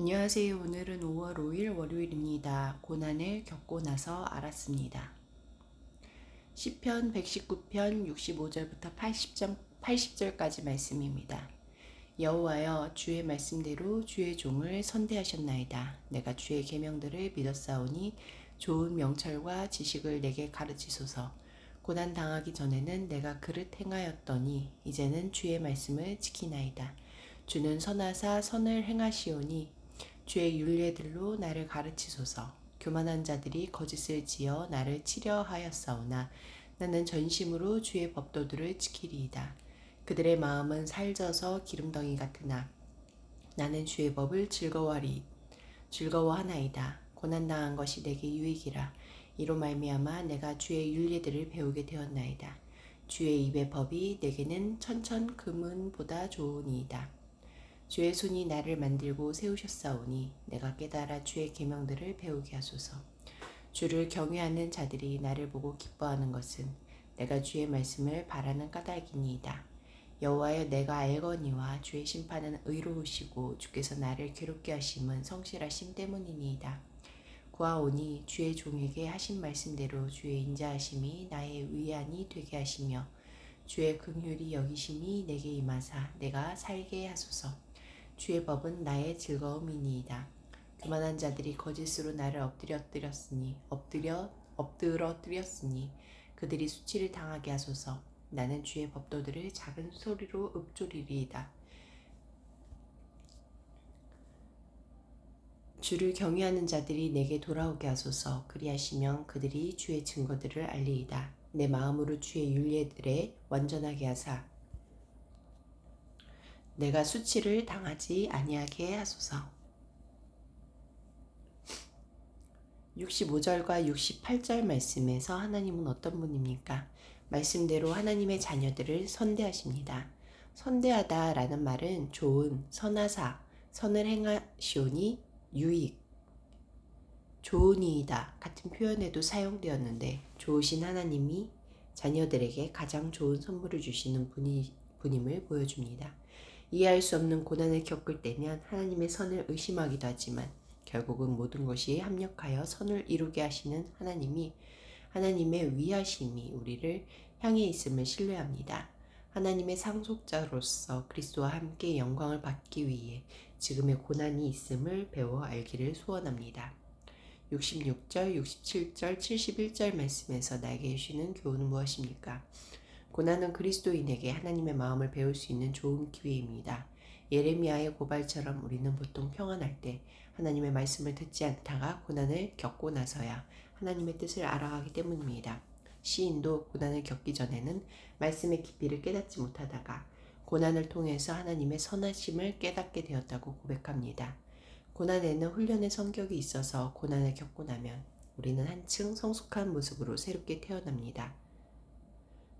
안녕하세요. 오늘은 5월 5일 월요일입니다. 고난을 겪고 나서 알았습니다. 시편 119편 65절부터 80절까지 말씀입니다. 여호와여, 주의 말씀대로 주의 종을 선대하셨나이다. 내가 주의 계명들을 믿었사오니 좋은 명철과 지식을 내게 가르치소서. 고난 당하기 전에는 내가 그릇 행하였더니 이제는 주의 말씀을 지키나이다. 주는 선하사 선을 행하시오니 주의 율례들로 나를 가르치소서. 교만한 자들이 거짓을 지어 나를 치려 하였사오나 나는 전심으로 주의 법도들을 지키리이다. 그들의 마음은 살져서 기름덩이 같으나 나는 주의 법을 즐거워하나이다. 고난당한 것이 내게 유익이라. 이로 말미암아 내가 주의 율례들을 배우게 되었나이다. 주의 입의 법이 내게는 천천 금은보다 좋으니이다. 주의 손이 나를 만들고 세우셨사오니 내가 깨달아 주의 계명들을 배우게 하소서. 주를 경외하는 자들이 나를 보고 기뻐하는 것은 내가 주의 말씀을 바라는 까닭이니이다. 여호와여, 내가 알거니와 주의 심판은 의로우시고 주께서 나를 괴롭게 하심은 성실하심 때문이니이다. 구하오니 주의 종에게 하신 말씀대로 주의 인자하심이 나의 위안이 되게 하시며 주의 긍휼이 여기심이 내게 임하사 내가 살게 하소서. 주의 법은 나의 즐거움이니이다. 교만한 자들이 거짓으로 나를 엎드러뜨렸으니 그들이 수치를 당하게 하소서. 나는 주의 법도들을 작은 소리로 읊조리리이다. 주를 경외하는 자들이 내게 돌아오게 하소서. 그리하시면 그들이 주의 증거들을 알리이다. 내 마음으로 주의 율례들에 완전하게 하사 내가 수치를 당하지 아니하게 하소서. 65절과 68절 말씀에서 하나님은 어떤 분입니까? 말씀대로 하나님의 자녀들을 선대하십니다. 선대하다라는 말은 좋은, 선하사, 선을 행하시오니 유익, 좋으니이다 같은 표현에도 사용되었는데 좋으신 하나님이 자녀들에게 가장 좋은 선물을 주시는 분임을 보여줍니다. 이해할 수 없는 고난을 겪을 때면 하나님의 선을 의심하기도 하지만 결국은 모든 것이 합력하여 선을 이루게 하시는 하나님의 위하심이 우리를 향해 있음을 신뢰합니다. 하나님의 상속자로서 그리스도와 함께 영광을 받기 위해 지금의 고난이 있음을 배워 알기를 소원합니다. 66절, 67절, 71절 말씀에서 나에게 주시는 교훈은 무엇입니까? 고난은 그리스도인에게 하나님의 마음을 배울 수 있는 좋은 기회입니다. 예레미야의 고발처럼 우리는 보통 평안할 때 하나님의 말씀을 듣지 않다가 고난을 겪고 나서야 하나님의 뜻을 알아가기 때문입니다. 시인도 고난을 겪기 전에는 말씀의 깊이를 깨닫지 못하다가 고난을 통해서 하나님의 선하심을 깨닫게 되었다고 고백합니다. 고난에는 훈련의 성격이 있어서 고난을 겪고 나면 우리는 한층 성숙한 모습으로 새롭게 태어납니다.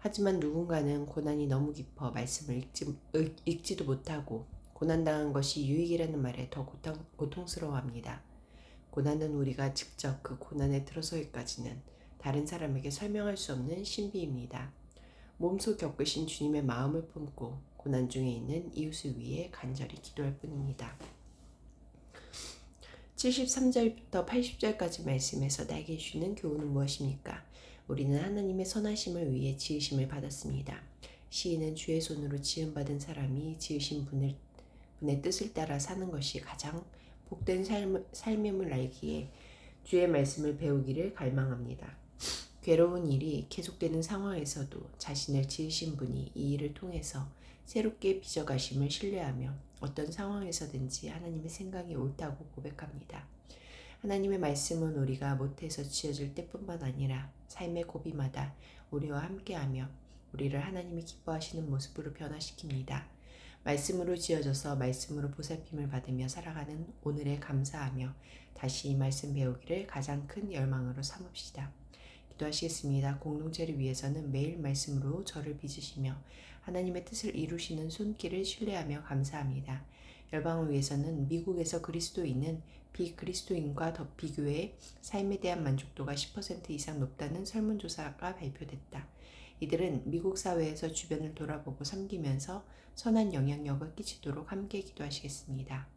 하지만 누군가는 고난이 너무 깊어 말씀을 읽지도 못하고 고난당한 것이 유익이라는 말에 더 고통스러워합니다. 고난은 우리가 직접 그 고난에 들어서기까지는 다른 사람에게 설명할 수 없는 신비입니다. 몸소 겪으신 주님의 마음을 품고 고난 중에 있는 이웃을 위해 간절히 기도할 뿐입니다. 73절부터 80절까지 말씀에서 나에게 주시는 교훈은 무엇입니까? 우리는 하나님의 선하심을 위해 지으심을 받았습니다. 시인은 주의 손으로 지음받은 사람이 지으신 분의 뜻을 따라 사는 것이 가장 복된 삶임을 알기에 주의 말씀을 배우기를 갈망합니다. 괴로운 일이 계속되는 상황에서도 자신을 지으신 분이 이 일을 통해서 새롭게 빚어가심을 신뢰하며 어떤 상황에서든지 하나님의 생각이 옳다고 고백합니다. 하나님의 말씀은 우리가 못해서 지어질 때뿐만 아니라 삶의 고비마다 우리와 함께하며 우리를 하나님이 기뻐하시는 모습으로 변화시킵니다. 말씀으로 지어져서 말씀으로 보살핌을 받으며 살아가는 오늘에 감사하며 다시 이 말씀 배우기를 가장 큰 열망으로 삼읍시다. 기도하시겠습니다. 공동체를 위해서는 매일 말씀으로 저를 빚으시며 하나님의 뜻을 이루시는 손길을 신뢰하며 감사합니다. 열방을 위해서는 미국에서 그리스도인은 비그리스도인과 비교해 삶에 대한 만족도가 10% 이상 높다는 설문조사가 발표됐다. 이들은 미국 사회에서 주변을 돌아보고 섬기면서 선한 영향력을 끼치도록 함께 기도하시겠습니다.